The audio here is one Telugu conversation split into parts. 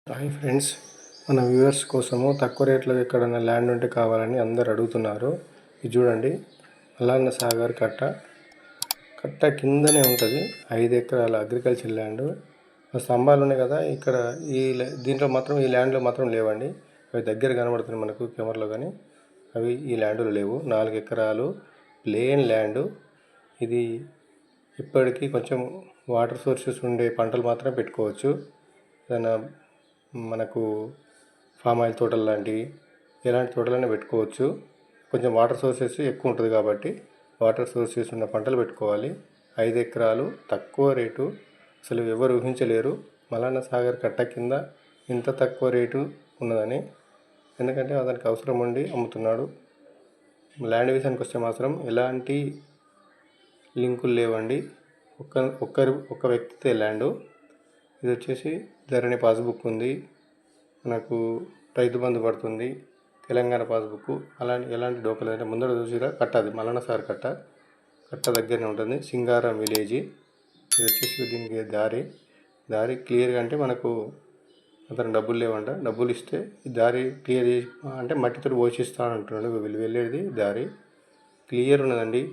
హాయ్ ఫ్రెండ్స్, మన వ్యూవర్స్ కోసము తక్కువ రేట్లో ఎక్కడైనా ల్యాండ్ ఉంటే కావాలని అందరు అడుగుతున్నారు. ఇది చూడండి, మల్లన్న సాగర్ కట్ట కిందనే ఉంటుంది 5 ఎకరాల అగ్రికల్చర్ ల్యాండ్. స్తంభాలు ఉన్నాయి కదా, ఇక్కడ దీంట్లో మాత్రం ఈ ల్యాండ్లో మాత్రం లేవండి. అవి దగ్గర కనబడుతున్నాయి మనకు కెమెరాలో, కానీ అవి ఈ ల్యాండ్లో లేవు. 4 ఎకరాలు ప్లేన్ ల్యాండ్. ఇది ఇప్పటికీ కొంచెం వాటర్ సోర్సెస్ ఉండే పంటలు మాత్రమే పెట్టుకోవచ్చు. ఏదైనా మనకు ఫామ్ ఆయిల్ తోటలు లాంటివి, ఎలాంటి తోటలైనా పెట్టుకోవచ్చు. కొంచెం వాటర్ సోర్సెస్ ఎక్కువ ఉంటుంది కాబట్టి వాటర్ సోర్సెస్ ఉన్న పంటలు పెట్టుకోవాలి. 5 ఎకరాలు తక్కువ రేటు, అసలు ఎవరు ఊహించలేరు మల్లన్న సాగర్ కట్ట కింద ఇంత తక్కువ రేటు ఉన్నదని. ఎందుకంటే అతనికి అవసరం ఉండి అమ్ముతున్నాడు. ల్యాండ్ విషయానికి వస్తే మాత్రం ఎలాంటి లింకులు లేవండి. ఒక్క వ్యక్తితే ల్యాండు. ఇది వచ్చేసి ధరణి పాస్బుక్ ఉంది, మనకు రైతు బంధు పడుతుంది, తెలంగాణ పాస్బుక్, ఎలాంటి డోకలు అంటే ముందర చూసిరా కట్ట, అది మల్లన్న సాగర్ కట్ట దగ్గరనే ఉంటుంది. సింగారం విలేజ్. ఇది వచ్చేసి దీనికి దారి క్లియర్గా, అంటే మనకు అతను డబ్బులు లేవంట, డబ్బులు ఇస్తే ఈ దారి క్లియర్ చేసి అంటే మట్టితో పోషిస్తాను అంటున్నాడు. వీళ్ళు వెళ్ళేది దారి క్లియర్ ఉన్నదండి,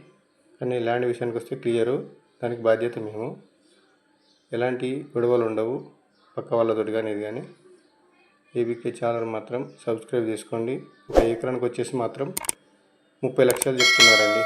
కానీ ల్యాండ్ విషయానికి వస్తే క్లియరు. దానికి బాధ్యత మేము. ఎలాంటి గొడవలు ఉండవు పక్క వాళ్ళతోటి కానీ ఇది కానీ. ఏబీకే ఛానల్ మాత్రం సబ్స్క్రైబ్ చేసుకోండి. ఒక ఎకరానికి వచ్చేసి మాత్రం 30 లక్షలు చెప్తున్నారండి.